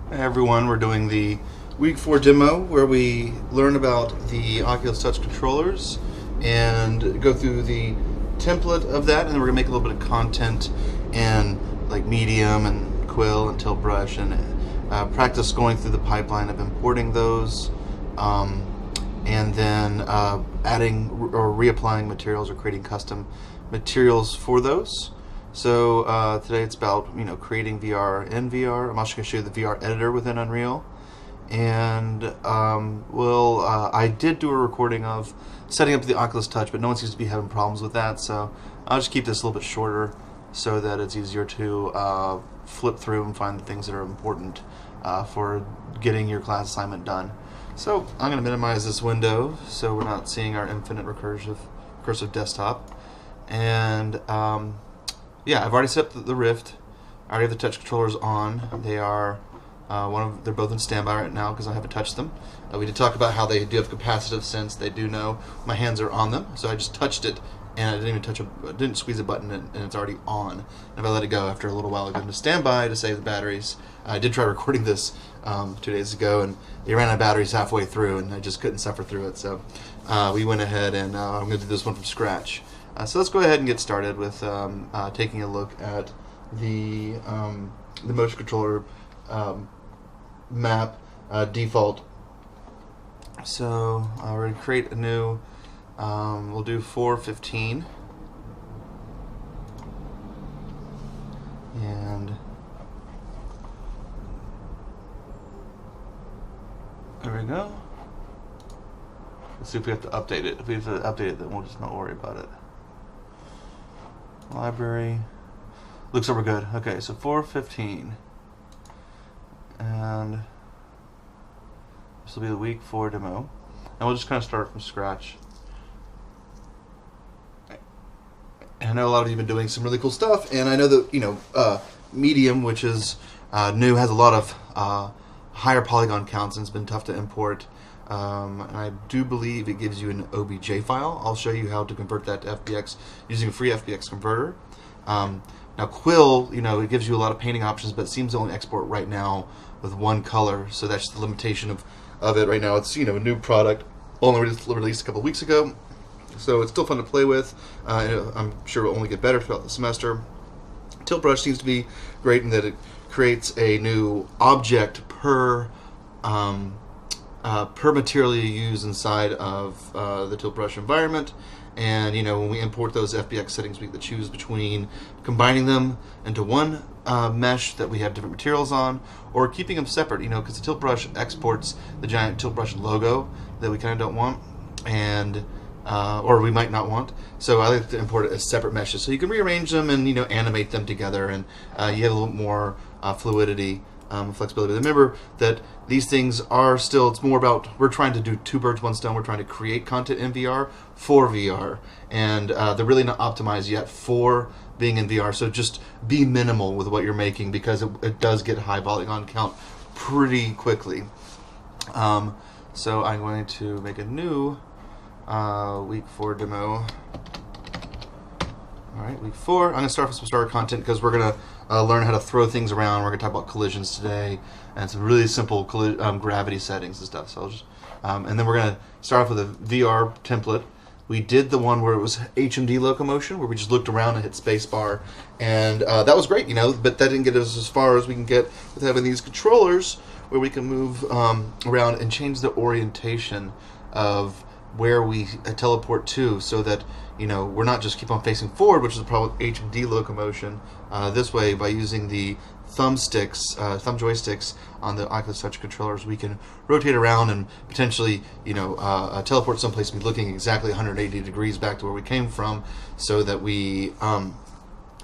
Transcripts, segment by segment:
Hey everyone, we're doing the week 4 demo where we learn about the Oculus Touch controllers and go through the template of that, and then we're going to make a little bit of content in like Medium and Quill and Tilt Brush and practice going through the pipeline of importing those and then adding or reapplying materials or creating custom materials for those. So today it's about creating VR in VR. I'm also going to show you the VR editor within Unreal, and I did do a recording of setting up the Oculus Touch, but no one seems to be having problems with that. So I'll just keep this a little bit shorter so that it's easier to flip through and find the things that are important for getting your class assignment done. So I'm going to minimize this window so we're not seeing our infinite recursive desktop, and yeah, I've already set up the Rift. I already have the touch controllers on. They are they're both in standby right now because I haven't touched them. We did talk about how they do have capacitive sense. They do know my hands are on them, so I just touched it and I didn't even didn't squeeze a button, and it's already on. And if I let it go after a little while, I go into standby to save the batteries. I did try recording this 2 days ago, and they ran out of batteries halfway through, and I just couldn't suffer through it. So we went ahead and I'm going to do this one from scratch. So let's go ahead and get started with taking a look at the motion controller map default. So we're going to create a new, we'll do 4:15, and there we go. Let's see if we have to update it. If we have to update it, then we'll just not worry about it. Library. Looks like we're good. Okay, so 4:15. And this will be the week 4 demo. And we'll just kind of start from scratch. And I know a lot of you have been doing some really cool stuff, and I know that, Medium, which is new, has a lot of higher polygon counts and it's been tough to import. And I do believe it gives you an OBJ file. I'll show you how to convert that to FBX using a free FBX converter. Now Quill, it gives you a lot of painting options, but it seems to only export right now with one color, so that's the limitation of it right now. It's a new product, only released a couple of weeks ago, so it's still fun to play with. I'm sure it will only get better throughout the semester. Tilt Brush seems to be great in that it creates a new object per material you use inside of the Tilt Brush environment. And when we import those FBX settings, we get to choose between combining them into one mesh that we have different materials on, or keeping them separate, because the Tilt Brush exports the giant Tilt Brush logo that we kind of don't want, and or we might not want. So I like to import it as separate meshes, so you can rearrange them and animate them together, and you have a little more fluidity. Flexibility. But remember that these things are still, it's more about, we're trying to do two birds, one stone. We're trying to create content in VR for VR, and they're really not optimized yet for being in VR. So just be minimal with what you're making, because it does get high polygon count pretty quickly. So I'm going to make a new week 4 demo. Alright, week 4. I'm going to start with some starter content because we're going to learn how to throw things around. We're going to talk about collisions today and some really simple gravity settings and stuff. So I'll just, and then we're going to start off with a VR template. We did the one where it was HMD locomotion, where we just looked around and hit spacebar, and that was great, but that didn't get us as far as we can get with having these controllers where we can move around and change the orientation of where we teleport to, so that we're not just keep on facing forward, which is the problem with HMD locomotion. This way, by using the thumb joysticks on the Oculus Touch controllers, we can rotate around and potentially teleport someplace and be looking exactly 180 degrees back to where we came from, so that we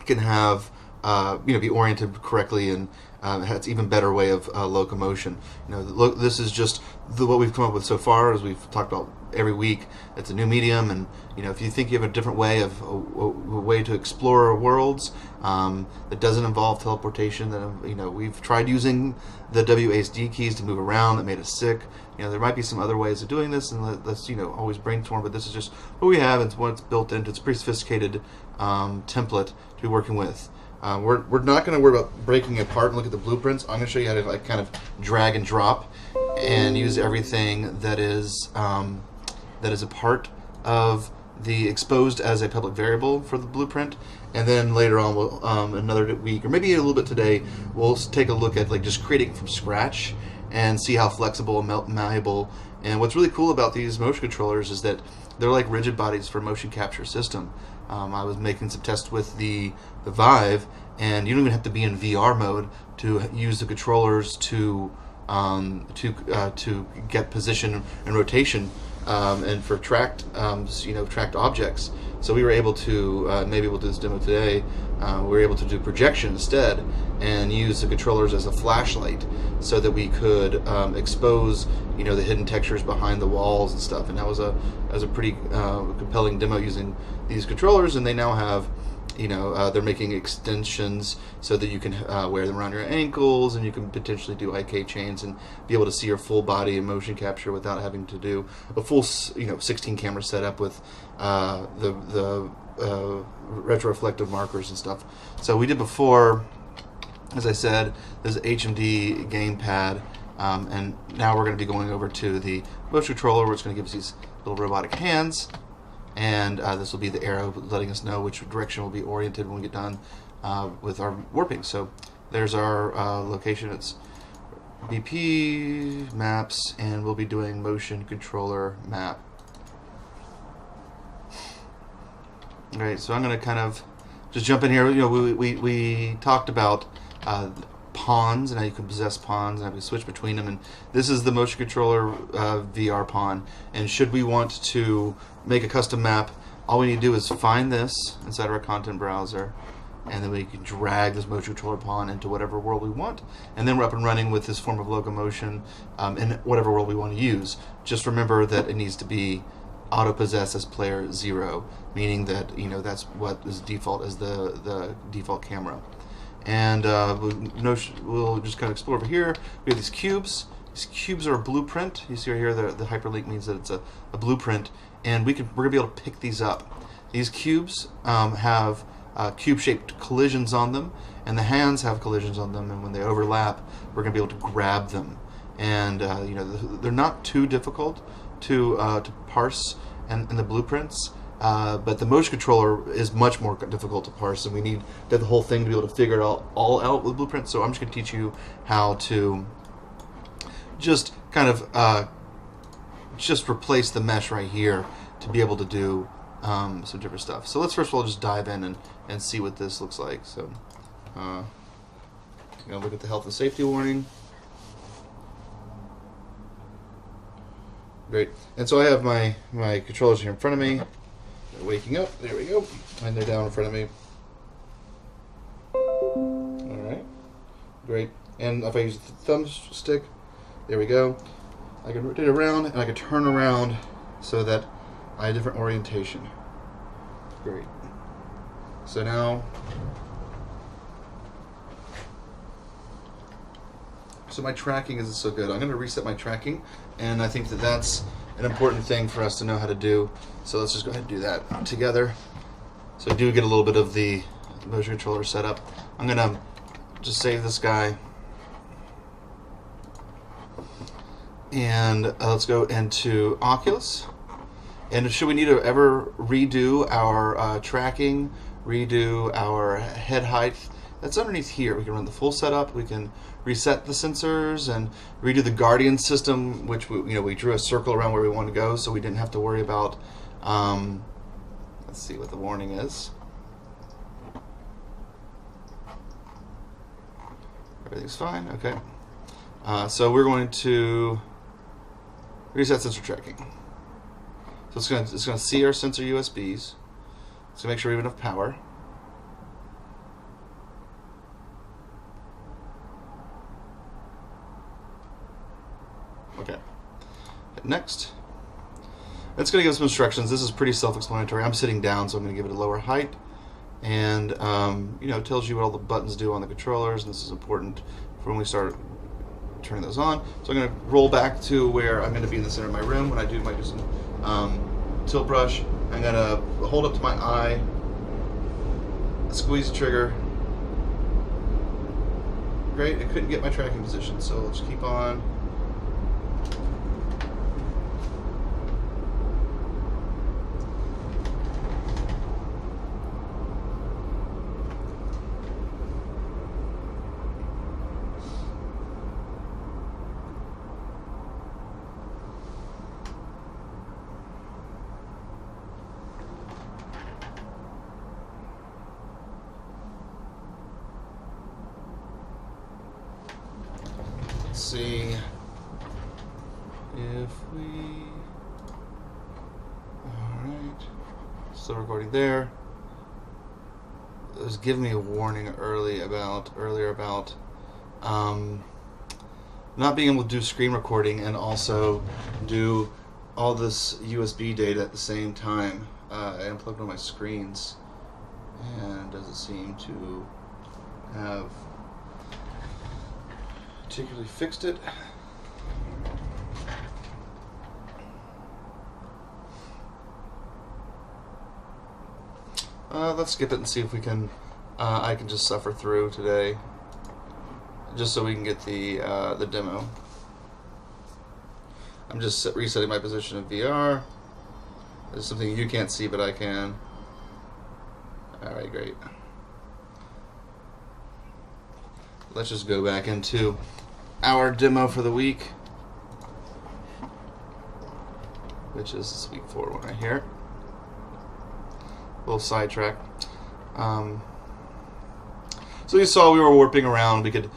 can have be oriented correctly, and has even better way of locomotion. This is just what we've come up with so far, as we've talked about every week. It's a new medium, and if you think you have a different way of a way to explore worlds that doesn't involve teleportation, then we've tried using the WASD keys to move around. That made us sick. There might be some other ways of doing this, and let's always brainstorm. But this is just what we have, and it's what it's built into. It's a pretty sophisticated template to be working with. We're not going to worry about breaking it apart and look at the blueprints. I'm going to show you how to like kind of drag and drop and use everything that is a part of the exposed as a public variable for the blueprint. And then later on, we'll, another week or maybe a little bit today, we'll take a look at like just creating it from scratch and see how flexible and malleable. And what's really cool about these motion controllers is that they're like rigid bodies for a motion capture system. I was making some tests with the Vive, and you don't even have to be in VR mode to use the controllers to get position and rotation, and for tracked tracked objects. So we were able to maybe we'll do this demo today. We were able to do projection instead and use the controllers as a flashlight, so that we could expose the hidden textures behind the walls and stuff. And that was a pretty compelling demo using these controllers. And they now have they're making extensions so that you can wear them around your ankles, and you can potentially do IK chains and be able to see your full body in motion capture without having to do a full 16 camera setup with the retroreflective markers and stuff. So we did before, as I said, there's an HMD gamepad, and now we're going to be going over to the motion controller, which is going to give us these little robotic hands. And this will be the arrow letting us know which direction will be oriented when we get done with our warping. So there's our location. It's BP maps, and we'll be doing motion controller map. All right, so I'm going to kind of just jump in here. We talked about pawns and how you can possess pawns and how we switch between them, and this is the motion controller VR pawn. And should we want to make a custom map, all we need to do is find this inside of our content browser, and then we can drag this motion controller pawn into whatever world we want, and then we're up and running with this form of locomotion in whatever world we want to use. Just remember that it needs to be auto-possessed as player 0, meaning that that's what is default as the default camera. And we'll just kind of explore over here. We have these cubes. These cubes are a blueprint. You see right here the hyperlink means that it's a blueprint, and we're gonna be able to pick these up. These cubes have cube-shaped collisions on them, and the hands have collisions on them, and when they overlap, we're gonna be able to grab them. And they're not too difficult to parse in the blueprints. But the motion controller is much more difficult to parse, and we need the whole thing to be able to figure it all out with blueprints. So I'm just going to teach you how to just kind of just replace the mesh right here to be able to do some different stuff. So let's first of all just dive in and see what this looks like. So I'm going to look at the health and safety warning. Great. And so I have my controllers here in front of me. They're waking up. There we go. And they're down in front of me. Alright. Great. And if I use the thumbstick, there we go. I can rotate around, and I can turn around so that I have a different orientation. Great. So now, so my tracking isn't so good. I'm going to reset my tracking, and I think that that's an important thing for us to know how to do. So let's just go ahead and do that together. So I do get a little bit of the motion controller set up. I'm going to just save this guy. And let's go into Oculus. And should we need to ever redo our tracking, redo our head height, that's underneath here. We can run the full setup. We can reset the sensors and redo the Guardian system, which we drew a circle around where we want to go, so we didn't have to worry about. Let's see what the warning is. Everything's fine. Okay. So we're going to reset sensor tracking. So it's going to see our sensor USBs. So make sure we have enough power. Okay. Hit next. It's going to give us some instructions. This is pretty self-explanatory. I'm sitting down, so I'm going to give it a lower height. And it tells you what all the buttons do on the controllers, and this is important for when we start turning those on. So I'm going to roll back to where I'm going to be in the center of my room when I do some tilt brush. I'm going to hold up to my eye, squeeze the trigger, great. I couldn't get my tracking position, so let's keep on. See if we, all right, still recording there. It was giving me a warning earlier about not being able to do screen recording and also do all this USB data at the same time. I unplugged one of my screens and doesn't seem to have particularly fixed it. Let's skip it and see if we can. I can just suffer through today, just so we can get the demo. I'm just resetting my position of VR. There's something you can't see, but I can. All right, great. Let's just go back into our demo for the week, which is this week 4 one right here. A little sidetrack. So you saw we were warping around. We could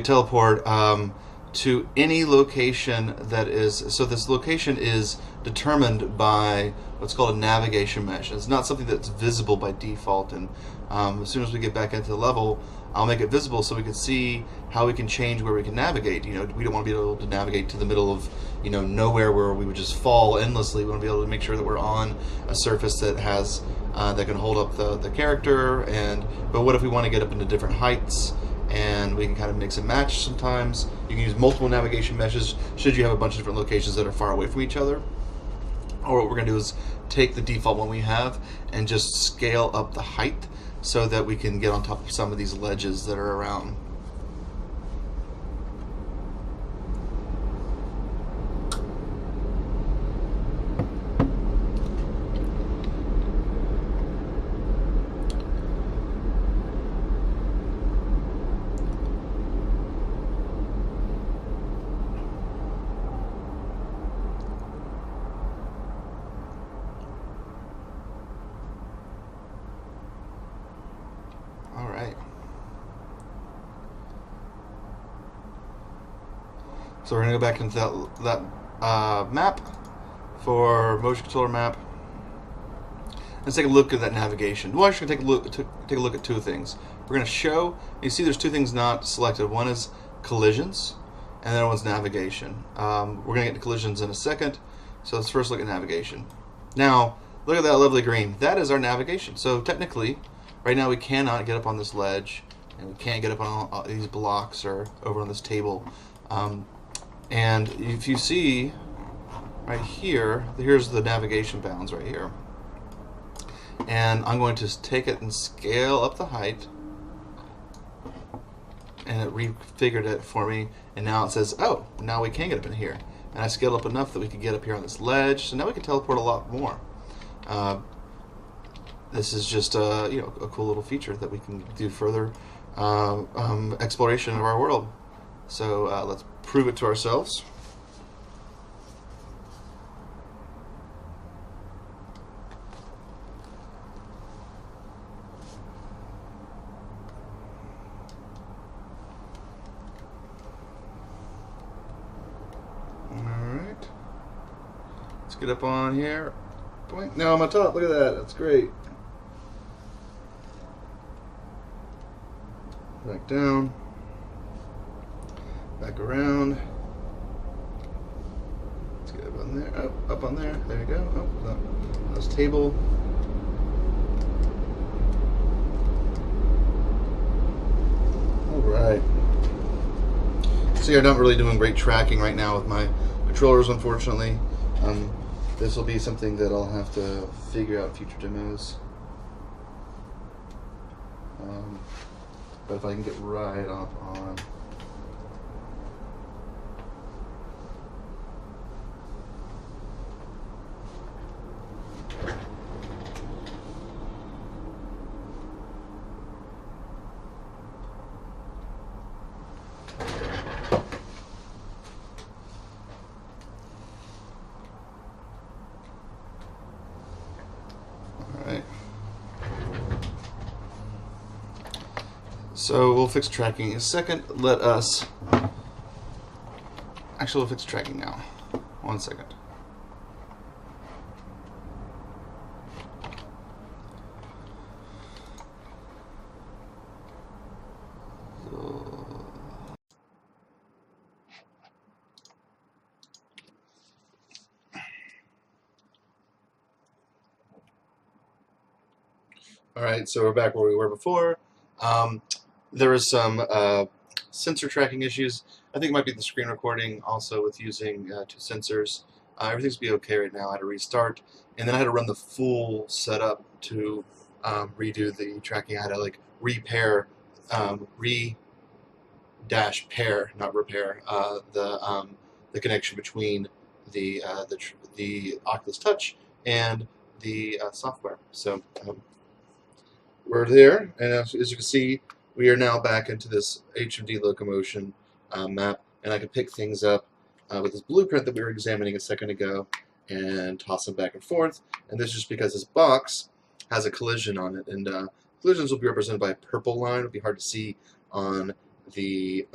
teleport to any location that is. So this location is determined by what's called a navigation mesh. It's not something that's visible by default. And as soon as we get back into the level, I'll make it visible so we can see how we can change where we can navigate. You know, we don't want to be able to navigate to the middle of, you know, nowhere where we would just fall endlessly. We want to be able to make sure that we're on a surface that has that can hold up the character. But what if we want to get up into different heights? And we can kind of mix and match sometimes. You can use multiple navigation meshes should you have a bunch of different locations that are far away from each other. Or what we're going to do is take the default one we have and just scale up the height so that we can get on top of some of these ledges that are around. All right. So we're gonna go back into that map for motion controller map. Let's take a look at that navigation. Well, actually, take a look at two things. We're gonna show. You see, there's two things not selected. One is collisions, and the other one's navigation. We're gonna get to collisions in a second. So let's first look at navigation. Now, look at that lovely green. That is our navigation. So technically, right now we cannot get up on this ledge, and we can't get up on all these blocks or over on this table. And if you see right here, here's the navigation bounds right here. And I'm going to take it and scale up the height, and it refigured it for me. And now it says, oh, now we can get up in here. And I scaled up enough that we could get up here on this ledge. So now we can teleport a lot more. This is just a cool little feature that we can do further exploration of our world. So let's prove it to ourselves. All right, let's get up on here. Point. Now I'm on top. Look at that. That's great. Back down. Back around. Let's get up on there. Oh, up on there. There you go. Oh, that's table. All right. See, I'm not really doing great tracking right now with my controllers, unfortunately. This will be something that I'll have to figure out in future demos. But if I can get right up on So we'll fix tracking in a second. Let us... Actually, we'll fix tracking now. 1 second. All right, so we're back where we were before. There was some sensor tracking issues. I think it might be the screen recording also with using 2 sensors. Everything's be okay right now. I had to restart, and then I had to run the full setup to redo the tracking. I had to like repair, re-pair, not repair, the connection between the Oculus Touch and the software. So. We're there, and as you can see, we are now back into this HMD locomotion map, and I can pick things up with this blueprint that we were examining a second ago and toss them back and forth. And this is just because this box has a collision on it, and collisions will be represented by a purple line. It'll be hard to see on the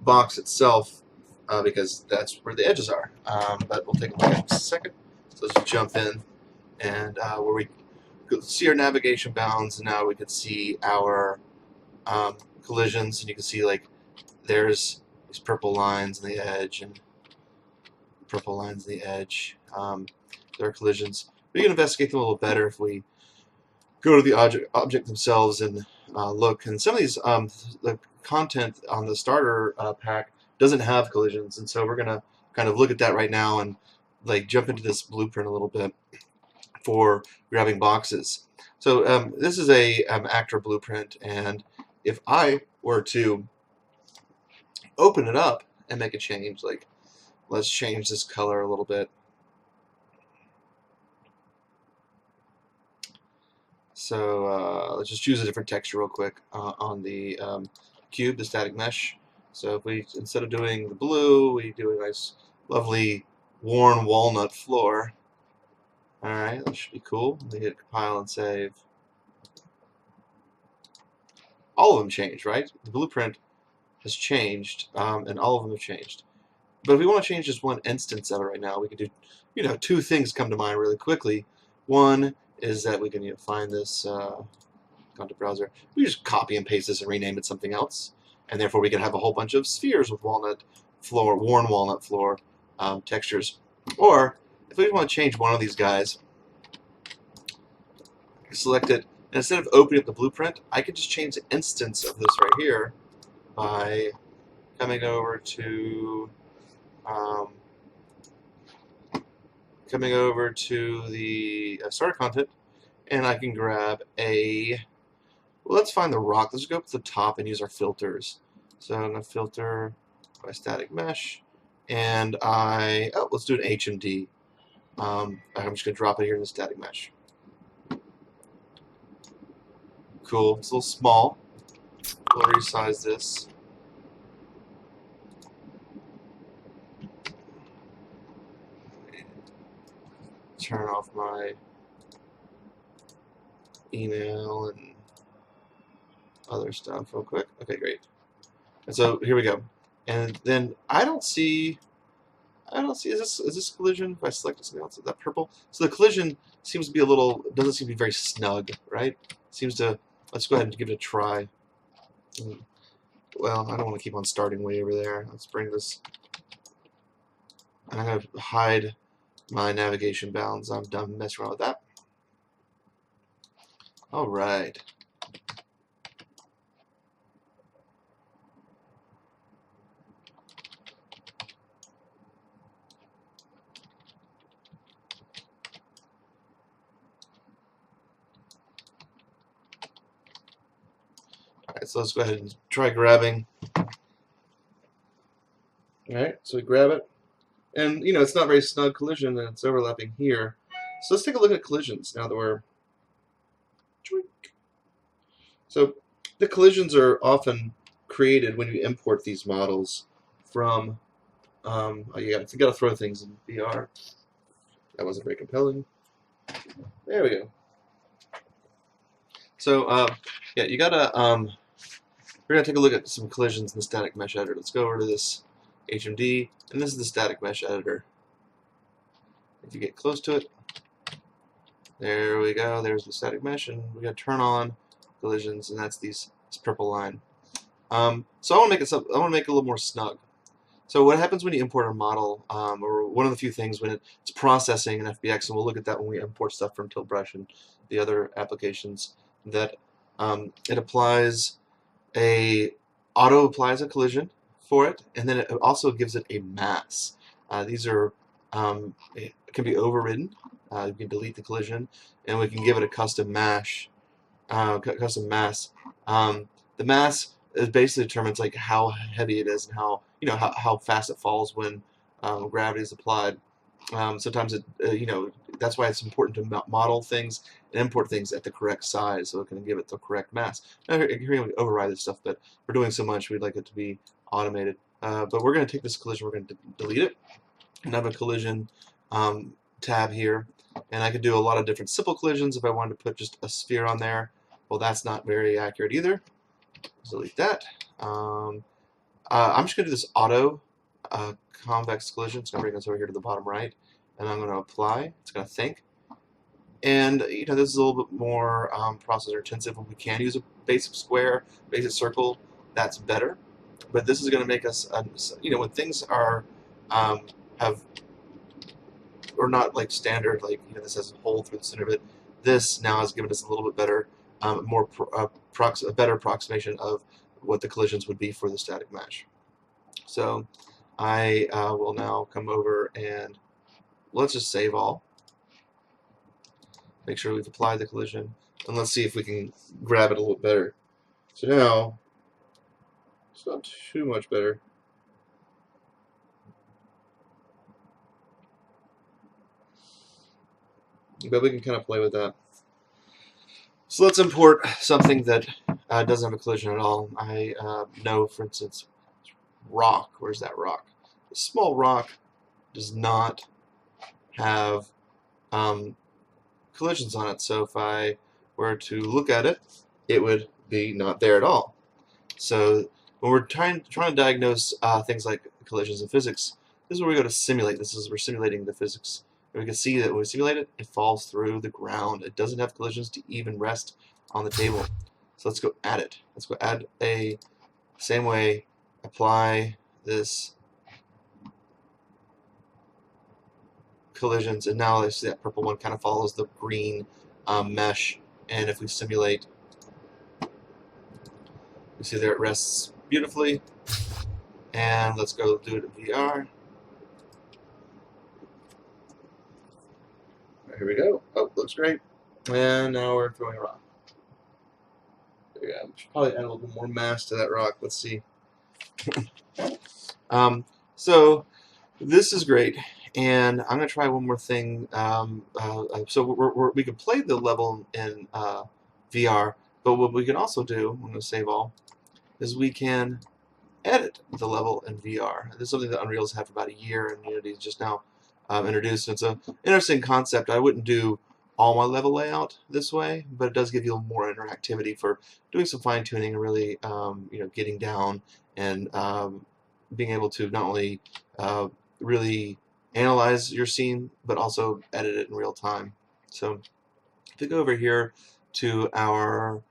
box itself because that's where the edges are. But we'll take a look at it in a second. So let's just jump in, and where we see our navigation bounds, and now we can see our collisions, and you can see like there's these purple lines on the edge and purple lines on the edge. There are collisions. We can investigate them a little better if we go to the object themselves and look. And some of these, the content on the starter pack doesn't have collisions, and so we're gonna kind of look at that right now and like jump into this blueprint a little bit for grabbing boxes. So this is a actor blueprint, and if I were to open it up and make a change, like let's change this color a little bit. So let's just choose a different texture real quick on the cube, the static mesh. So if we, instead of doing the blue, we do a nice lovely worn walnut floor. Alright, that should be cool. We hit compile and save. All of them changed, right? The blueprint has changed, and all of them have changed. But if we want to change just one instance of it right now, we can do, 2 things come to mind really quickly. One is that we can find this content browser. We just copy and paste this and rename it something else, and therefore we can have a whole bunch of spheres with walnut floor, worn walnut floor textures. Or if we want to change one of these guys, select it, and instead of opening up the blueprint, I can just change the instance of this right here by coming over to the starter content, and I can grab let's find the rock. Let's go up to the top and use our filters. So I'm going to filter by static mesh, and let's do an HMD. I'm just going to drop it here in the static mesh. Cool. It's a little small. We'll resize this. Turn off my email and other stuff real quick. Okay, great. And so here we go. And then I don't see. Is this collision? If I select something else, is that purple? So the collision seems to be doesn't seem to be very snug, right? Seems to. Let's go ahead and give it a try. Well, I don't want to keep on starting way over there. Let's bring this. I'm going to hide my navigation bounds. I'm done messing around with that. All right. Alright, so let's go ahead and try grabbing. Alright, so we grab it. And, it's not very snug collision, and it's overlapping here. So let's take a look at collisions now that we're... So the collisions are often created when you import these models from... you got to throw things in VR. That wasn't very compelling. There we go. So yeah, you gotta we're gonna take a look at some collisions in the static mesh editor. Let's go over to this HMD, and this is the static mesh editor. If you get close to it, there we go. There's the static mesh, and we gotta turn on collisions, and that's this purple line. So I want to make it I want to make it a little more snug. So what happens when you import a model, or one of the few things when it's processing in FBX, and we'll look at that when we import stuff from Tiltbrush and the other applications, that it auto applies a collision for it, and then it also gives it a mass. These are it can be overridden. You can delete the collision, and we can give it a custom mass. The mass is basically determines like how heavy it is and how fast it falls when gravity is applied. Sometimes it that's why it's important to model things and import things at the correct size so it can give it the correct mass. Now here we override this stuff, but we're doing so much we'd like it to be automated. But we're going to take this collision, we're going to delete it, and have a collision tab here, and I could do a lot of different simple collisions if I wanted to put just a sphere on there. Well, that's not very accurate either. Let's delete that. I'm just going to do this auto convex collision. It's going to bring us over here to the bottom right, and I'm going to apply. It's going to think. And this is a little bit more processor intensive. When we can use a basic square, basic circle, that's better. But this is going to make us, when things are or not like standard, like this has a hole through the center of it. This now has given us a little bit better, a better approximation of what the collisions would be for the static mesh. So I will now come over and let's just save all. Make sure we've applied the collision, and let's see if we can grab it a little bit better. So now it's not too much better. But we can kind of play with that. So let's import something that doesn't have a collision at all. I know, for instance, rock. Where's that rock? A small rock does not have collisions on it. So if I were to look at it, it would be not there at all. So when we're trying to diagnose things like collisions in physics, this is where we go to simulate. We're simulating the physics. And we can see that when we simulate it, it falls through the ground. It doesn't have collisions to even rest on the table. So let's go add it. Let's go add same way, apply this collisions, and now I see that purple one kind of follows the green mesh, and if we simulate, you see there it rests beautifully. And let's go do it in VR. Here we go. Oh, looks great. And now we're throwing a rock. There we go. Should probably add a little more mass to that rock. Let's see. So this is great, and I'm going to try one more thing. So we can play the level in VR, but what we can also do, I'm going to save all, is we can edit the level in VR. This is something that Unreal's had for about a year, and Unity's just now introduced. It's an interesting concept. I wouldn't do all my level layout this way, but it does give you more interactivity for doing some fine-tuning and really getting down and being able to not only really analyze your scene, but also edit it in real time. So if we go over here to our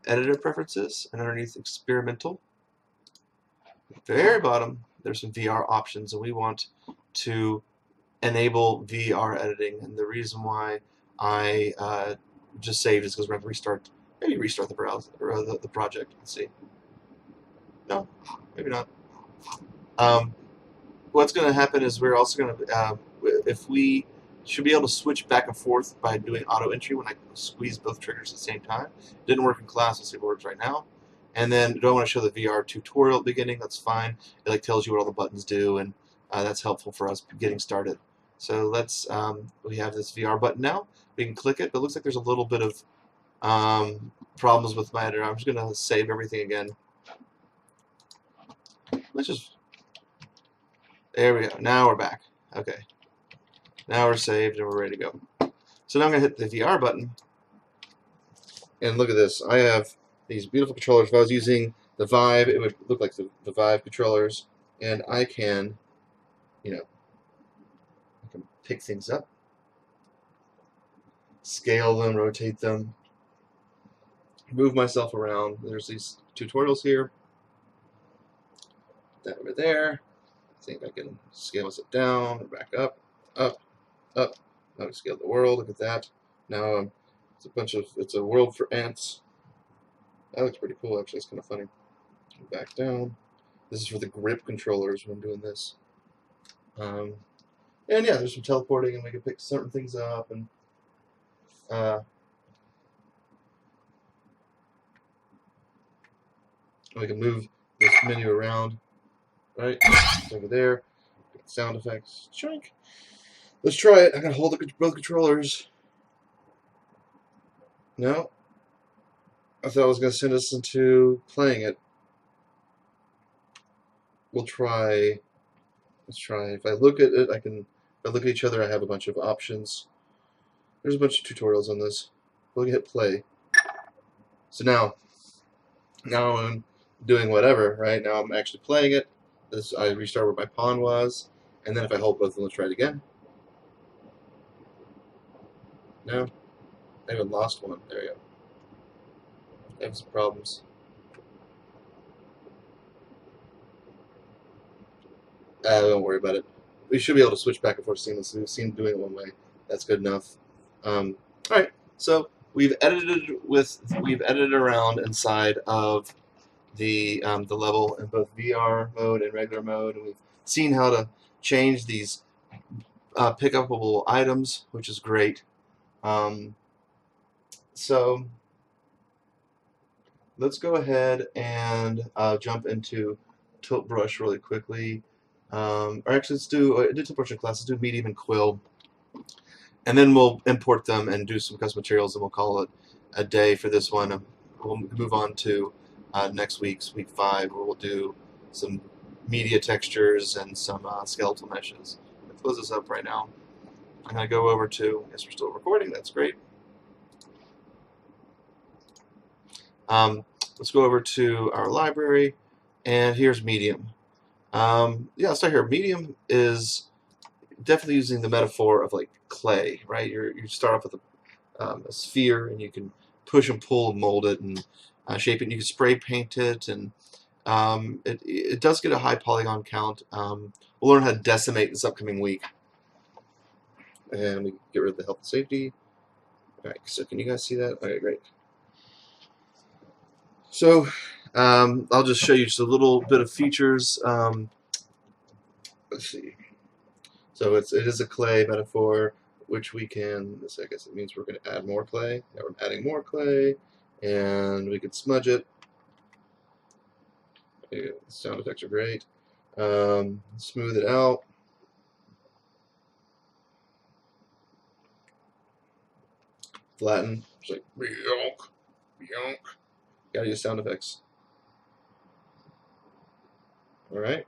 editor preferences, and underneath experimental, at the very bottom, there's some VR options, and we want to enable VR editing. And the reason why I just saved is because we're going to maybe restart the browser or the project. Let's see. No, maybe not. What's going to happen is we're also going to, if we should be able to switch back and forth by doing auto entry when I squeeze both triggers at the same time. It didn't work in class. Let's see if it works right now. And then do I want to show the VR tutorial at the beginning? That's fine. It tells you what all the buttons do, and that's helpful for us getting started. So let's we have this VR button now. We can click it, but it looks like there's a little bit of problems with my editor. I'm just going to save everything again. There we go. Now we're back. Okay. Now we're saved and we're ready to go. So now I'm going to hit the VR button, And look at this. I have these beautiful controllers. If I was using the Vive, it would look like the Vive controllers. And I can, you know, I can pick things up, scale them, rotate them, move myself around. There's these tutorials here. That over there. I think I can scale myself down, back up, up, up. Now we scale the world. Look at that. Now it's a world for ants. That looks pretty cool, actually. It's kind of funny. Back down. This is for the grip controllers when I'm doing this. And yeah, there's some teleporting, and we can pick certain things up, and we can move this menu around. Right, over there. Sound effects. Shrink. Let's try it. I'm gonna hold both controllers. No. I thought I was gonna send us into playing it. We'll try. Let's try. If I look at it, if I look at each other, I have a bunch of options. There's a bunch of tutorials on this. We'll hit play. So now I'm doing whatever. Right now, I'm actually playing it. I restart where my pawn was, and then if I hold both of them, let's try it again. No, I even lost one. There you go. I have some problems. Don't worry about it. We should be able to switch back and forth seamlessly. We've seen doing it one way. That's good enough. All right. So we've edited around inside of the level in both VR mode and regular mode, and we've seen how to change these pick upable items, which is great. So let's go ahead and jump into Tilt Brush really quickly. Or actually, let's do Tilt Brush in class. Let's do Medium and Quill, and then we'll import them and do some custom materials, and we'll call it a day for this one. We'll move on to next week 5, where we'll do some media textures and some skeletal meshes. Let's close this up right now. I'm going to go over to, yes, we're still recording, that's great. Let's go over to our library, and here's Medium. Yeah, let's start here. Medium is definitely using the metaphor of like clay, right? You start off with a sphere, and you can push and pull and mold it and shape it. And you can spray paint it, and it does get a high polygon count. We'll learn how to decimate this upcoming week, and we get rid of the health and safety. All right, so can you guys see that? Okay, great. So I'll just show you just a little bit of features. Let's see. So it is a clay metaphor, which we can, I guess it means we're going to add more clay. Now we're adding more clay, and we can smudge it. Yeah, the sound effects are great. Smooth it out. Flatten. It's like, yonk, yonk. Gotta use sound effects. Alright.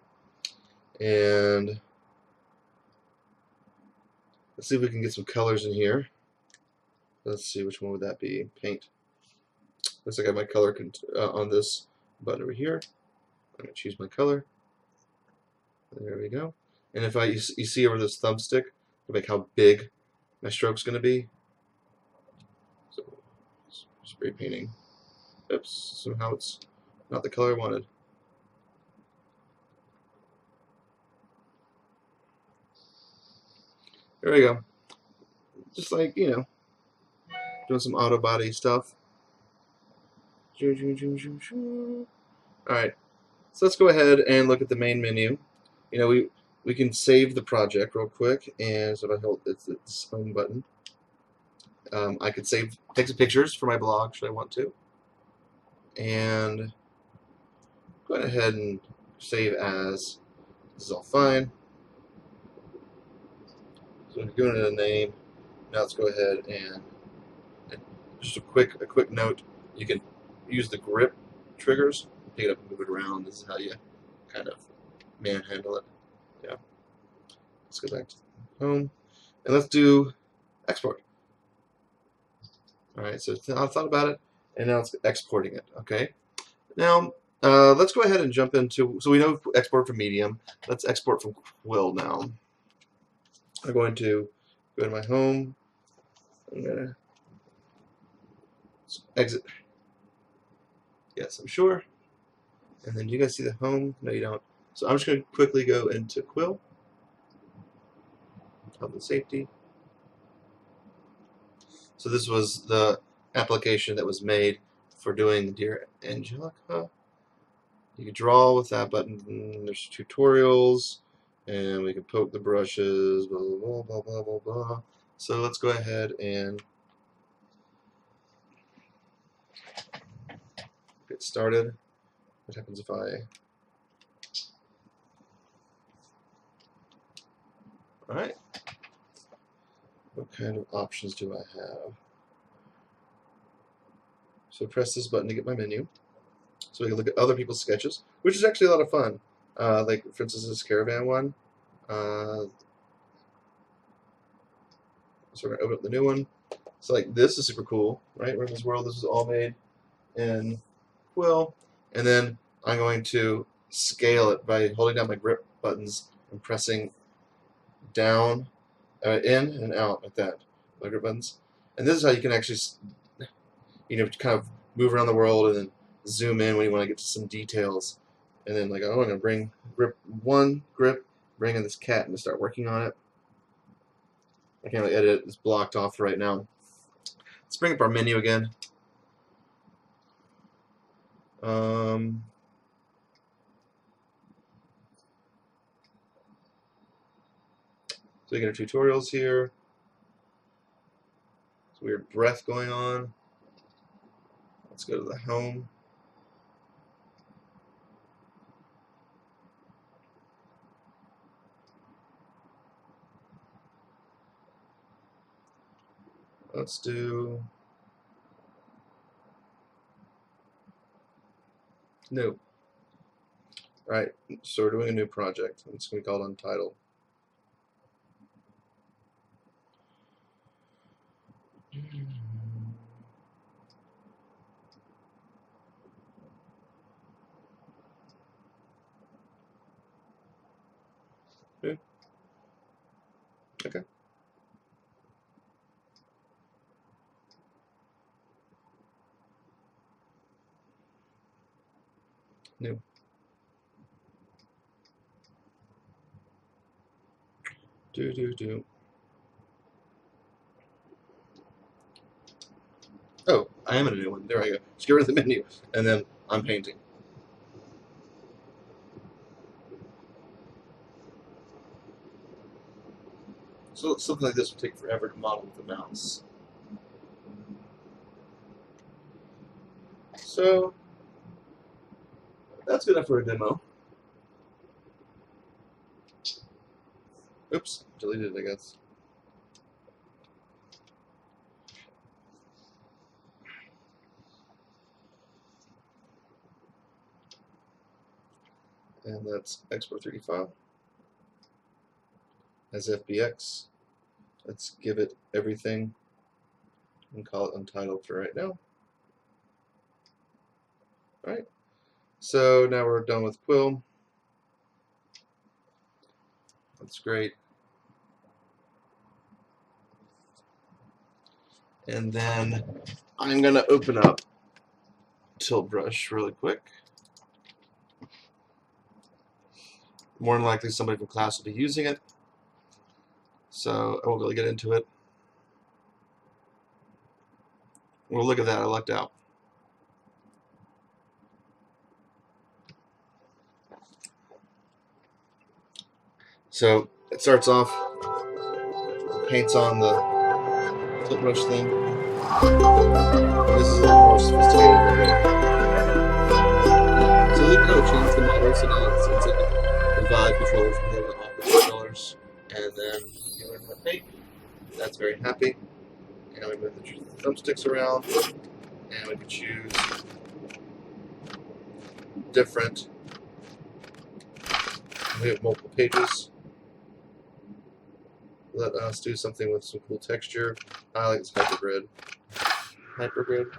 And let's see if we can get some colors in here. Let's see, which one would that be? Paint. Looks like I have my color on this button over here. I'm going to choose my color. There we go. And if you see over this thumbstick, like how big my stroke's going to be. So spray painting. Oops, somehow it's not the color I wanted. There we go. Just like, you know, doing some auto body stuff. Alright, so let's go ahead and look at the main menu. You know, we can save the project real quick, and so if I hold this home button, I could take some pictures for my blog should I want to, and go ahead and save as. This is all fine. So we're going to a name. Now let's go ahead and just a quick note. You can use the grip triggers, pick it up and move it around. This is how you kind of manhandle it. Yeah. Let's go back to home, and let's do export. All right. So I thought about it, and now it's exporting it. Okay. Now let's go ahead and jump into. So we know export from Medium. Let's export from Quill now. I'm going to go to my home. I'm gonna exit. Yes, I'm sure. And then do you guys see the home? No, you don't. So I'm just going to quickly go into Quill. Health and safety. So this was the application that was made for doing Dear Angelica. You can draw with that button. There's tutorials, and we can poke the brushes, blah, blah, blah, blah, blah, blah. So let's go ahead and get started. What happens if I... Alright. What kind of options do I have? So press this button to get my menu. So we can look at other people's sketches, which is actually a lot of fun. Like, for instance, this caravan one. So we're going to open up the new one. So, like, this is super cool, right? We're in this world. This is all made in Quill. And then I'm going to scale it by holding down my grip buttons and pressing down, in and out like that. My grip buttons. And this is how you can actually, kind of move around the world and then zoom in when you want to get to some details. And then, like, oh, I'm going to bring grip, bring in this cat and just start working on it. I can't really edit it. It's blocked off right now. Let's bring up our menu again. So we get our tutorials here. There's weird breath going on. Let's go to the home. Let's do new. Alright, so we're doing a new project. It's going to be called Untitled. New. Okay. New. Do. Oh, I am in a new one. There I go. Just get rid of the menu. And then I'm painting. So something like this would take forever to model with the mouse. So that's good enough for a demo. Oops, deleted it, I guess. And that's export 3D file as FBX. Let's give it everything and call it Untitled for right now. Alright, so now we're done with Quill. That's great. And then I'm going to open up Tilt Brush really quick. More than likely somebody from class will be using it, so I won't really get into it. Well, look at that, I lucked out. So it starts off, paints on the Tilt Brush thing. This is a little more sophisticated. So look how it changed the model, so now it's like the Vive controllers with the opposite controllers. And then get rid of the paint. That's very happy. And we move the thumbsticks around, and we can choose different. We have multiple pages. Let us do something with some cool texture. I like this hypergrid. Hypergrid.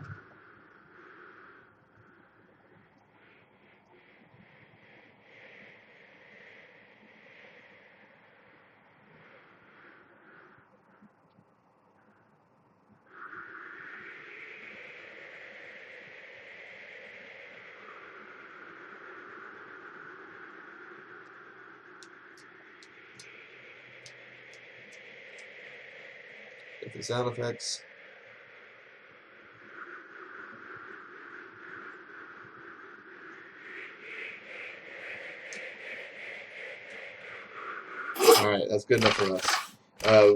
the sound effects. Alright, that's good enough for us.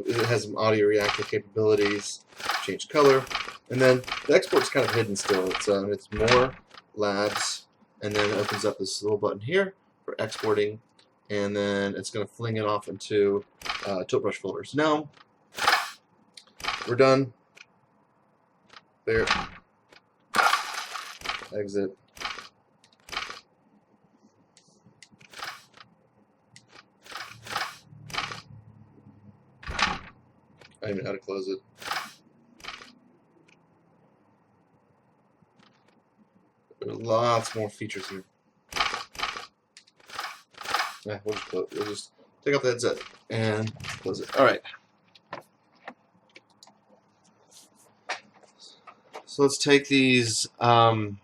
It has some audio reactor capabilities, change color, and then the export's kind of hidden still. It's more labs, and then it opens up this little button here for exporting, and then it's going to fling it off into Tilt Brush folders. Now, we're done. There. Exit. I don't even know how to close it. There are lots more features here. Yeah, we'll just take off the headset and close it. All right. So let's take these 3D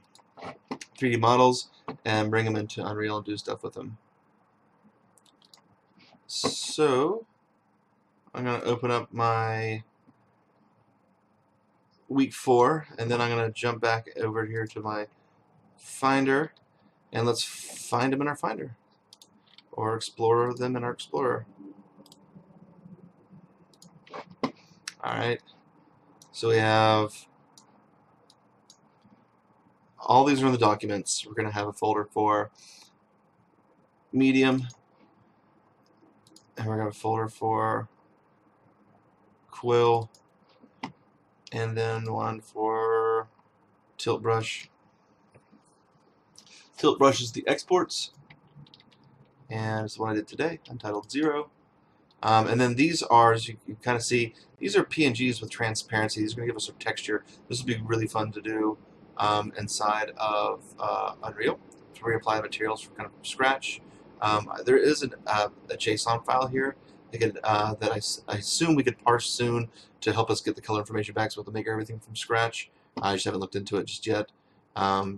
models and bring them into Unreal and do stuff with them. So I'm going to open up my week 4, and then I'm going to jump back over here to my Finder, and let's find them in our Finder, or explore them in our Explorer. Alright, so we have all these are in the documents. We're going to have a folder for medium, and we're going to have a folder for quill, and then one for Tilt Brush. Tilt Brush is the exports, and it's what I did today, Untitled 0. And then these are, as you kind of see, these are PNGs with transparency. These are going to give us some texture. This will be really fun to do inside of Unreal to reapply materials from kind of from scratch. There is a JSON file here that I assume we could parse soon to help us get the color information back, so we'll have to make everything from scratch. I just haven't looked into it just yet.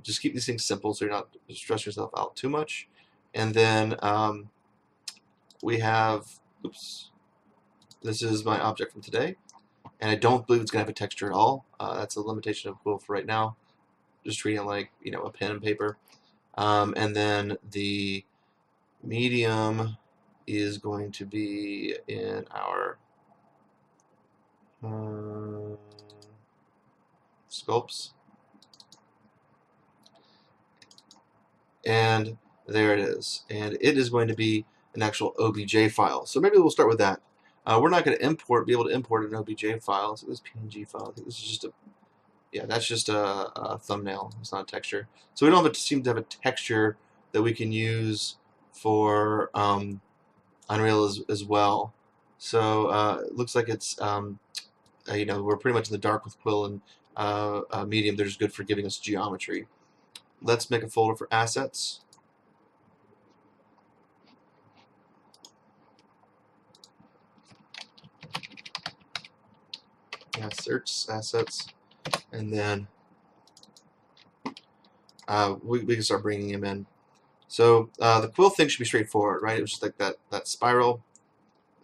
Just keep these things simple so you're not stressing yourself out too much. And then we have, oops, this is my object from today, and I don't believe it's going to have a texture at all. That's a limitation of Quill for right now. Just treating it like, you know, a pen and paper. And then the medium is going to be in our sculpts. And there it is. And it is going to be an actual OBJ file. So maybe we'll start with that. We're not going to be able to import an OBJ file. So this PNG file, I think this is just that's just a thumbnail. It's not a texture. So we don't seem to have a texture that we can use for Unreal as well. So it looks like it's you know, we're pretty much in the dark with Quill and Medium. They're just good for giving us geometry. Let's make a folder for assets. Search assets, and then we can start bringing them in. So the quill thing should be straightforward, right? It was just like that spiral.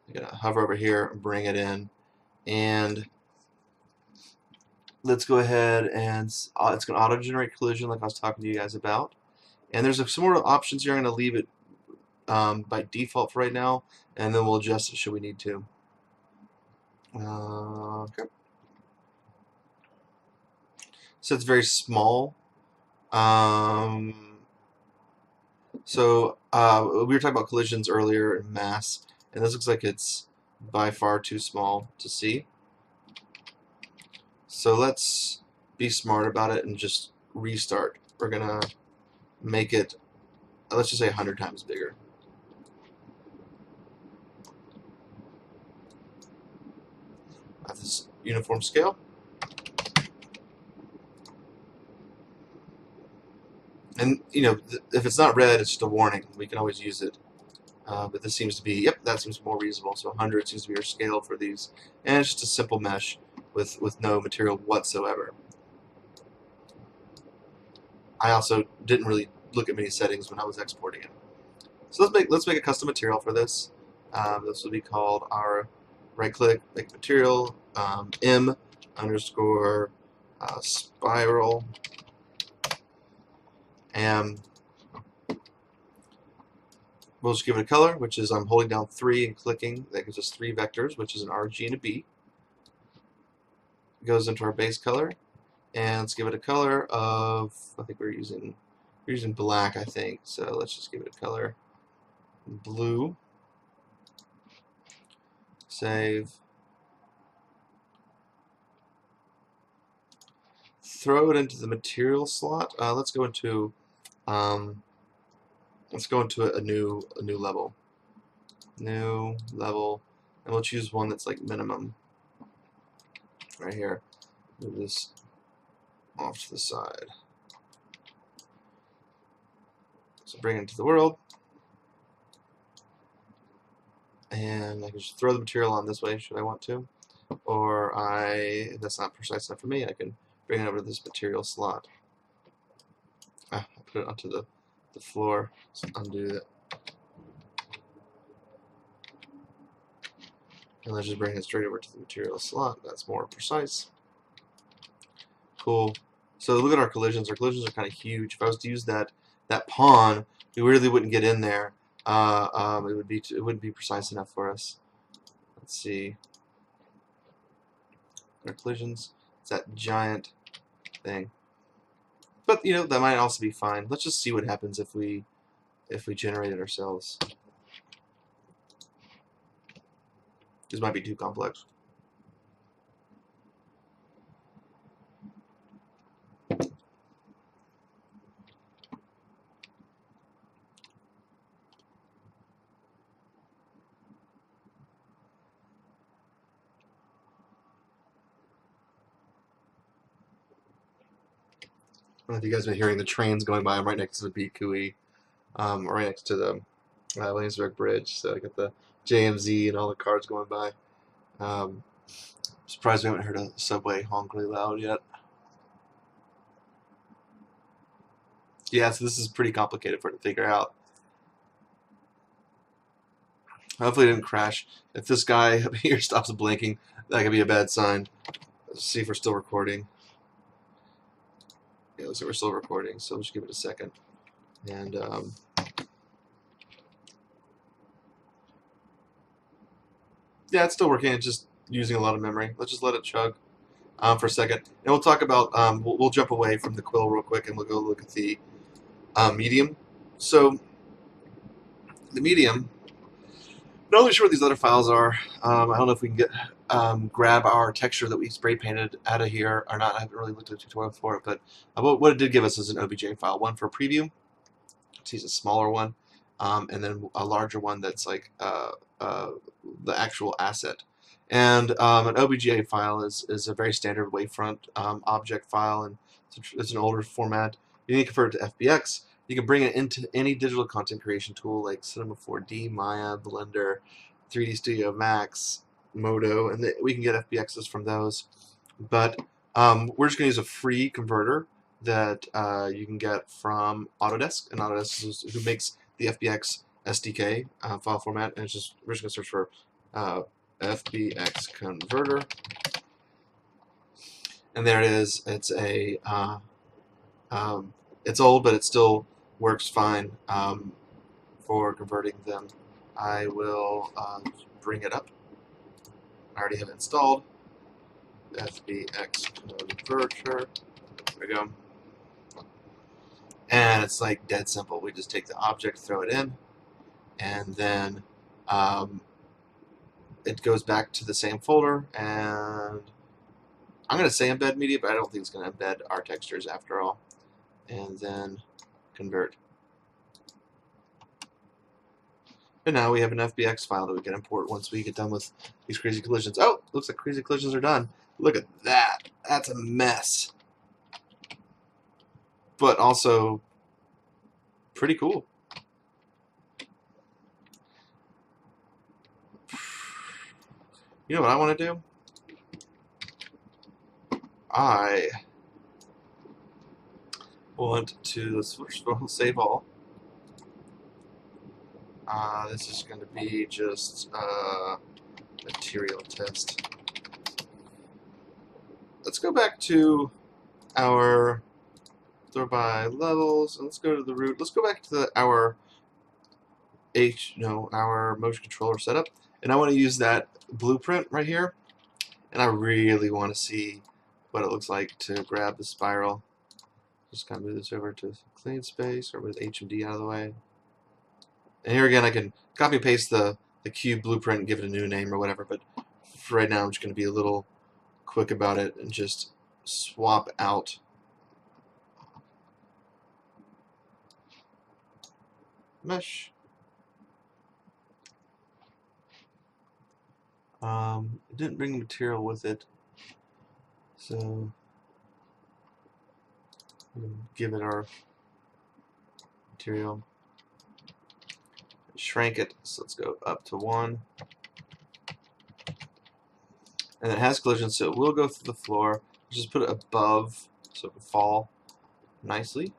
You're gonna hover over here and bring it in, and let's go ahead and it's gonna auto-generate collision like I was talking to you guys about. And there's some more options here. I'm gonna leave it by default for right now, and then we'll adjust it should we need to. Okay. So it's very small. So we were talking about collisions earlier in mass, and this looks like it's by far too small to see. So let's be smart about it and just restart. We're gonna make it, let's just say 100 times bigger. At this uniform scale. And you know, if it's not red, it's just a warning. We can always use it. But this seems to be, yep, that seems more reasonable. So 100 seems to be our scale for these, and it's just a simple mesh with no material whatsoever. I also didn't really look at many settings when I was exporting it. So let's make a custom material for this. This will be called our right click, make material, M underscore spiral, and we'll just give it a color, which is I'm holding down 3 and clicking. That gives us 3 vectors, which is an RG and a B. It goes into our base color, and let's give it a color of, I think we're using black, I think. So let's just give it a color blue. Save. Throw it into the material slot. Let's go into a new level. New level, and we'll choose one that's like minimum. Right here. Move this off to the side. So bring it into the world, and I can just throw the material on this way should I want to, or that's not precise enough for me. I can bring it over to this material slot. I put it onto the floor. So undo that, and let's just bring it straight over to the material slot. That's more precise. Cool. So look at our collisions. Our collisions are kind of huge. If I was to use that pawn, we really wouldn't get in there. It wouldn't be precise enough for us. Let's see. Our collisions. It's that giant thing. But that might also be fine. Let's just see what happens if we generate it ourselves. This might be too complex. I don't know if you guys have been hearing the trains going by. I'm right next to the BQE, right next to the Williamsburg Bridge. So I got the JMZ and all the cars going by. Surprised we haven't heard a subway honk really loud yet. Yeah, so this is pretty complicated for it to figure out. Hopefully it didn't crash. If this guy up here stops blinking, that could be a bad sign. Let's see if we're still recording. Yeah, looks like we're still recording, so let's give it a second. And yeah, it's still working. It's just using a lot of memory. Let's just let it chug for a second, and we'll talk about. We'll jump away from the quill real quick, and we'll go look at the medium. So the medium. Not really sure what these other files are. I don't know if we can get grab our texture that we spray painted out of here or not. I haven't really looked at the tutorial for it, but what it did give us is an OBJ file. One for preview. Let's use a smaller one, and then a larger one that's like the actual asset. And an OBJ file is a very standard wavefront object file, and it's an older format. You need to convert it to FBX. You can bring it into any digital content creation tool like Cinema 4D, Maya, Blender, 3D Studio Max, Modo, and we can get FBXs from those. But we're just going to use a free converter that you can get from Autodesk, and Autodesk is who makes the FBX SDK file format. And we're just going to search for FBX converter, and there it is. It's a it's old, but it still works fine for converting them. I will bring it up. I already have it installed. FBX converter. There we go. And it's like dead simple. We just take the object, throw it in, and then it goes back to the same folder. And I'm going to say embed media, but I don't think it's going to embed our textures after all. And then convert. And now we have an FBX file that we can import once we get done with these crazy collisions. Oh, looks like crazy collisions are done. Look at that. That's a mess. But also pretty cool. You know what I want to do? I want to save all. This is going to be just material test. Let's go back to our sort by levels, and let's go to the root. Let's go back to our motion controller setup, and I want to use that blueprint right here, and I really want to see what it looks like to grab the spiral. Just kind of move this over to clean space, or with HMD out of the way. And here again, I can copy and paste the cube blueprint and give it a new name or whatever, but for right now I'm just going to be a little quick about it and just swap out mesh. It didn't bring the material with it, so give it our material. Shrank it, so let's go up to 1. And it has collision, so it will go through the floor. Just put it above so it will fall nicely.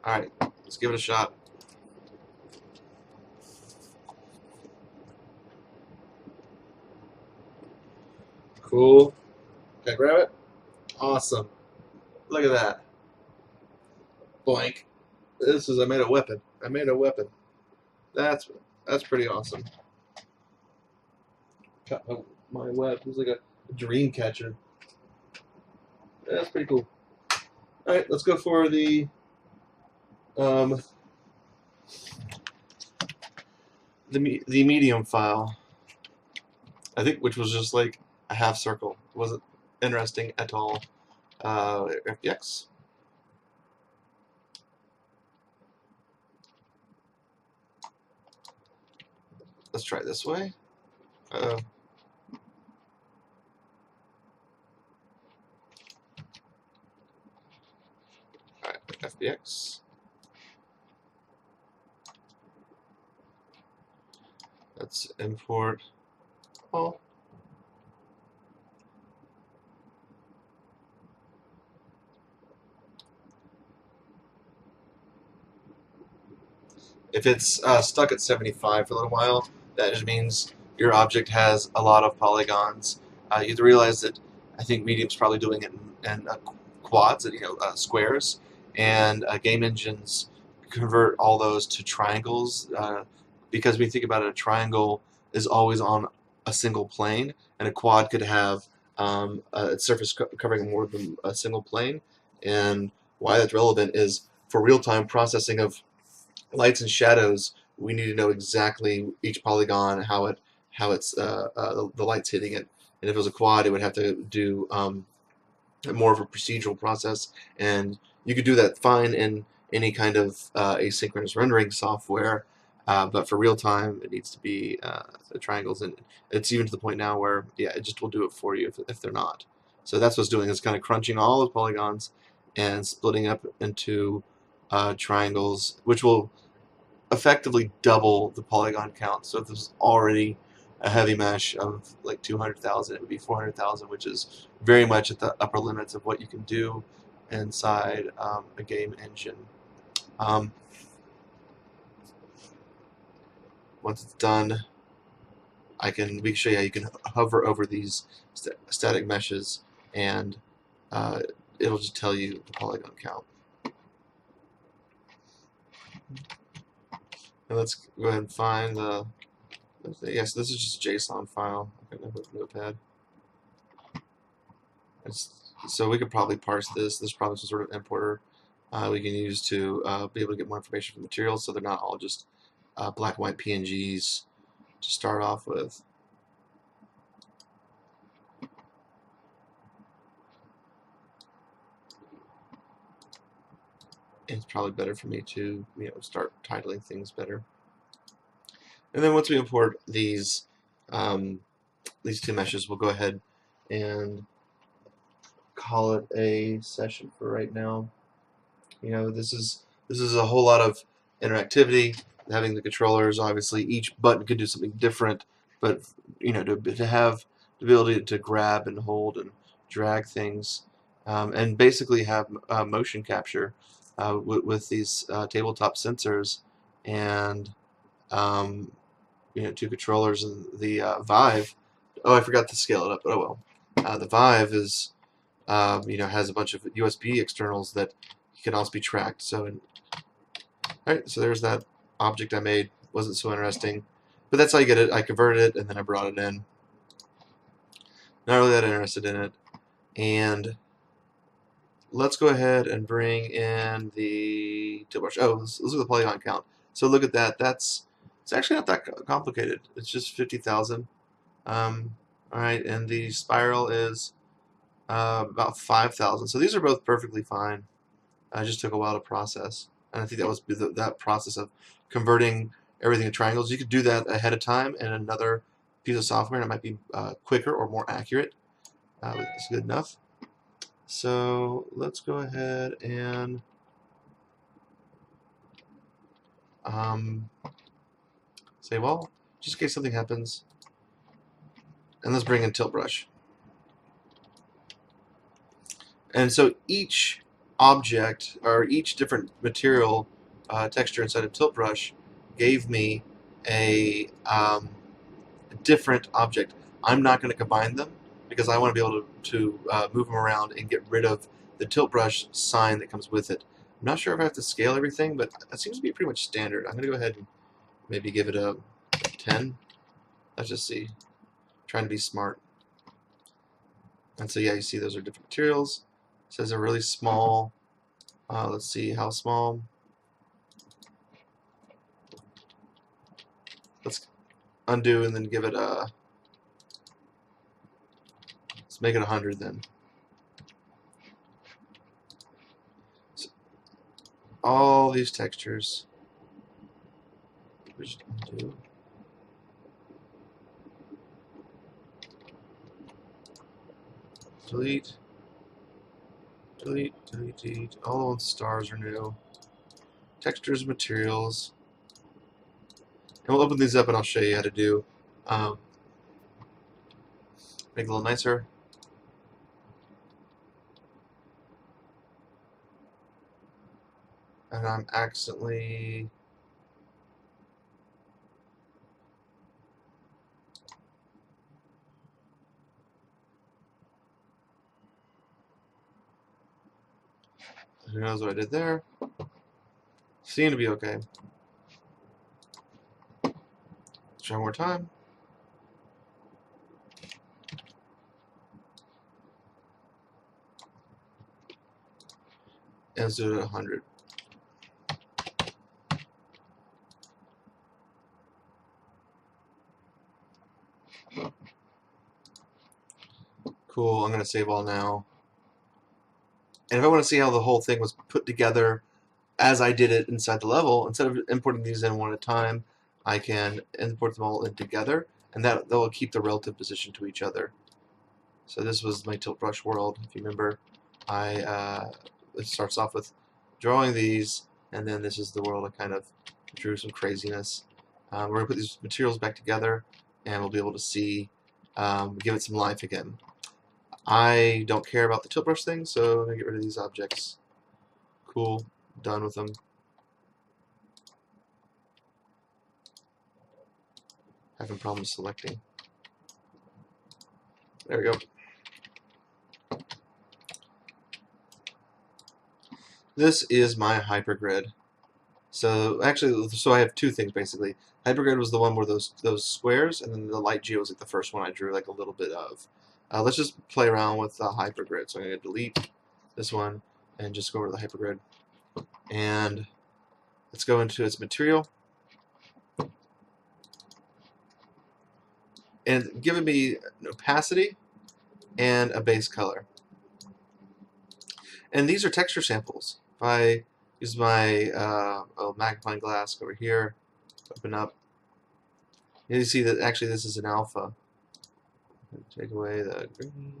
Alright, let's give it a shot. Cool. Can I grab it? Awesome. Look at that. Blank. I made a weapon. I made a weapon. That's pretty awesome. Cut my web. It's like a dream catcher. That's pretty cool. Alright, let's go for the medium file. I think, which was just like a half circle. It wasn't interesting at all. FBX. Let's try it this way. Alright, FBX. Let's import all. If it's stuck at 75 for a little while, that just means your object has a lot of polygons. You have to realize that I think Medium's probably doing it in quads, squares, and game engines convert all those to triangles because we think about it, a triangle is always on a single plane, and a quad could have a surface covering more than a single plane. And why that's relevant is for real-time processing of lights and shadows, we need to know exactly each polygon, how it's the light's hitting it. And if it was a quad, it would have to do more of a procedural process, and you could do that fine in any kind of asynchronous rendering software, but for real time it needs to be triangles, and it's even to the point now where it just will do it for you if they're not. So that's what it's doing. It's kind of crunching all those polygons and splitting up into triangles, which will effectively double the polygon count. So if there's already a heavy mesh of like 200,000, it would be 400,000, which is very much at the upper limits of what you can do inside a game engine. Once it's done, we can show you how you can hover over these static meshes, and it'll just tell you the polygon count. And let's go ahead and find the. Yes, this is just a JSON file. I can open Notepad. So we could probably parse this. There's probably some sort of importer we can use to be able to get more information from materials, so they're not all just black and white PNGs to start off with. And it's probably better for me to start titling things better. And then once we import these two meshes, we'll go ahead and call it a session for right now. This is a whole lot of interactivity. Having the controllers, obviously each button could do something different, but to have the ability to grab and hold and drag things, and basically have motion capture with these tabletop sensors, and two controllers, and the Vive. Oh, I forgot to scale it up, but oh well. The Vive is has a bunch of USB externals that can also be tracked. So, alright, so there's that object I made. Wasn't so interesting, but that's how you get it. I converted it and then I brought it in. Not really that interested in it. And let's go ahead and bring in the tilt brush. Oh, let's look at the polygon count. So look at that. It's actually not that complicated. It's just 50,000. All right, and the spiral is about 5,000. So these are both perfectly fine. It just took a while to process, and I think that was that process of converting everything to triangles. You could do that ahead of time in another piece of software, and it might be quicker or more accurate. It's good enough. So let's go ahead and say, well, just in case something happens, and let's bring in tilt brush. And so each object or each different material texture inside of tilt brush gave me a different object. I'm not going to combine them because I want to be able to move them around and get rid of the tilt brush sign that comes with it. I'm not sure if I have to scale everything, but that seems to be pretty much standard. I'm going to go ahead and maybe give it a 10. Let's just see. I'm trying to be smart. And so yeah, you see those are different materials. It says they're really small. Let's see how small. Let's undo and then give it a. Let's make it 100 then. So all these textures. Just undo. Delete. Delete, delete, delete. All the stars are new. Textures, materials. And we'll open these up and I'll show you how to do. Make it a little nicer. And I'm accidentally... Who knows what I did there? Seemed to be okay. Let's try one more time. And let's do it at 100. Cool, I'm going to save all now. And if I want to see how the whole thing was put together as I did it inside the level, instead of importing these in one at a time, I can import them all in together, and that will keep the relative position to each other. So this was my tilt brush world. If you remember, it starts off with drawing these, and then this is the world I kind of drew some craziness. We're going to put these materials back together, and we'll be able to see, give it some life again. I don't care about the tilt brush thing, so I'm going to get rid of these objects. Cool. Done with them. Having problems selecting. There we go. This is my hypergrid. So actually, I have two things basically. Hypergrid was the one where those squares, and then the light geo was like the first one I drew like a little bit of. Let's just play around with the hypergrid. So I'm going to delete this one and just go over to the hypergrid. And let's go into its material. And giving me an opacity and a base color. And these are texture samples. If I use my magnifying glass over here, open up, you see that actually this is an alpha. Take away the green,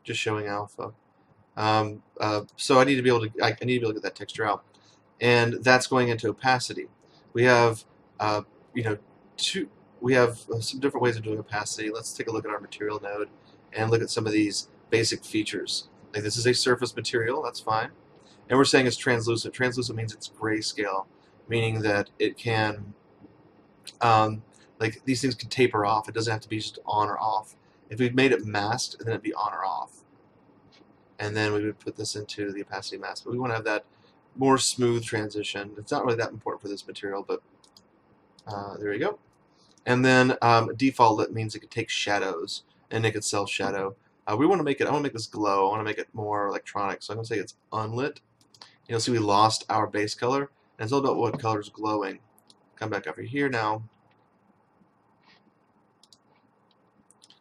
just showing alpha. So I need to be able to get that texture out, and that's going into opacity. We have we have some different ways of doing opacity. Let's take a look at our material node and look at some of these basic features. Like this is a surface material, that's fine, and we're saying it's translucent. Translucent means it's grayscale. It meaning that it can, like these things can taper off. It doesn't have to be just on or off. If we made it masked, then it'd be on or off. And then we would put this into the opacity mask. But we want to have that more smooth transition. It's not really that important for this material, but there you go. And then default lit means it could take shadows and it could self-shadow. We want to make it, I want to make this glow. I want to make it more electronic. So I'm going to say it's unlit. You'll see we lost our base color. And it's all about what color is glowing. Come back over here now.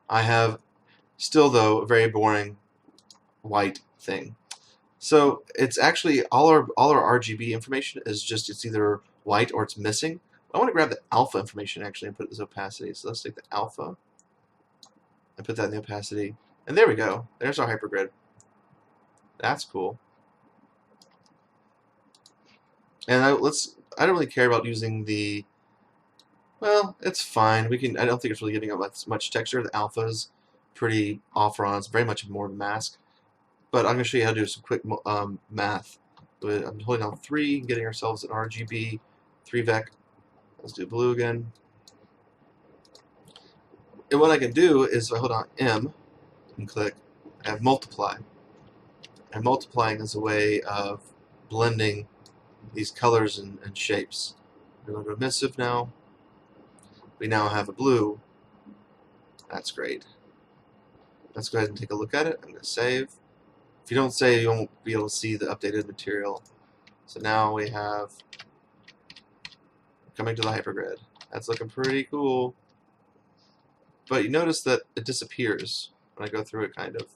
I have still, though, a very boring white thing. So it's actually all our RGB information is just it's either white or it's missing. I want to grab the alpha information actually and put it as opacity. So let's take the alpha and put that in the opacity. And there we go. There's our hypergrid. That's cool. And I don't really care about using the, well, it's fine. We can. I don't think it's really giving up much texture. The alpha is pretty off-on. It's very much more of a mask. But I'm going to show you how to do some quick math. I'm holding down 3, getting ourselves an RGB 3vec. Let's do blue again. And what I can do is if I hold on M and click, I have multiply. And multiplying is a way of blending these colors and shapes. We're going to go emissive now. We now have a blue. That's great. Let's go ahead and take a look at it. I'm going to save. If you don't save, you won't be able to see the updated material. So now we have coming to the hypergrid. That's looking pretty cool. But you notice that it disappears when I go through it, kind of.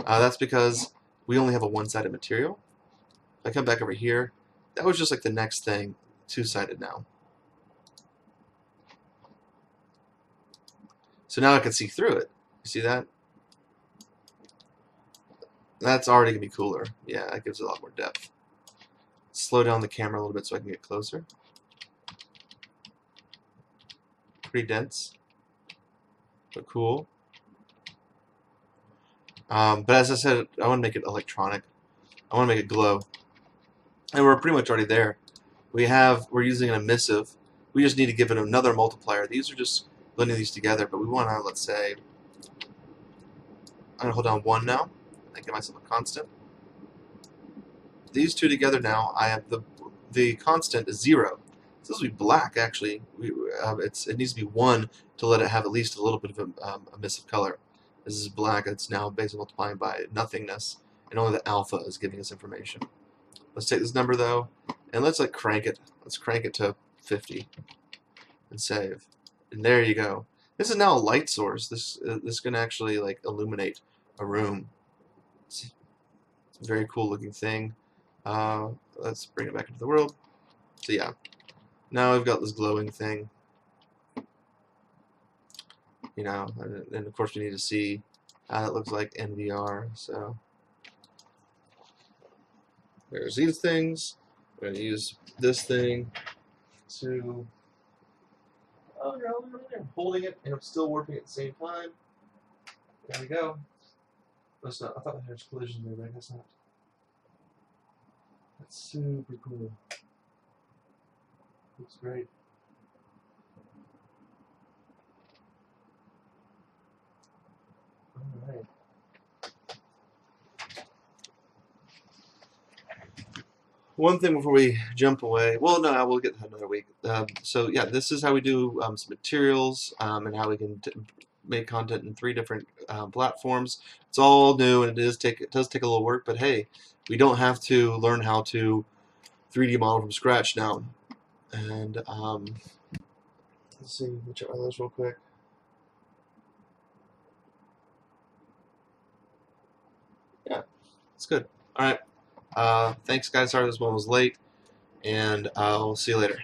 That's because we only have a one-sided material. If I come back over here, that was just like the next thing, two-sided now. So now I can see through it. You see that? That's already going to be cooler. Yeah, that gives it a lot more depth. Slow down the camera a little bit so I can get closer. Pretty dense, but cool. But as I said, I want to make it electronic. I want to make it glow. And we're pretty much already there. We're using an emissive. We just need to give it another multiplier. These are just blending these together, but we want to, let's say, I'm going to hold down 1 now. I give myself a constant. These two together now, I have the constant is 0. So this will be black actually. It needs to be 1 to let it have at least a little bit of emissive color. This is black. It's now basically multiplying by nothingness, and only the alpha is giving us information. Let's take this number though, and let's crank it. Let's crank it to 50 and save. And there you go. This is now a light source. This can actually illuminate a room. It's a very cool looking thing. Let's bring it back into the world. So yeah, now we've got this glowing thing. You know, and of course we need to see how it looks like in VR. So there's these things. We're going to use this thing to. Oh no, I'm holding it and I'm still working at the same time. There we go. That's not. I thought there was collision there, but I guess not. That's super cool. Looks great. Alright. One thing before we jump away. Well, no, we'll get that another week. So yeah, this is how we do some materials and how we can make content in 3 different platforms. It's all new and it does take a little work, but hey, we don't have to learn how to 3D model from scratch now. And let's see which are those real quick. Yeah, it's good. All right. Thanks, guys. Sorry this one was late, and I'll see you later.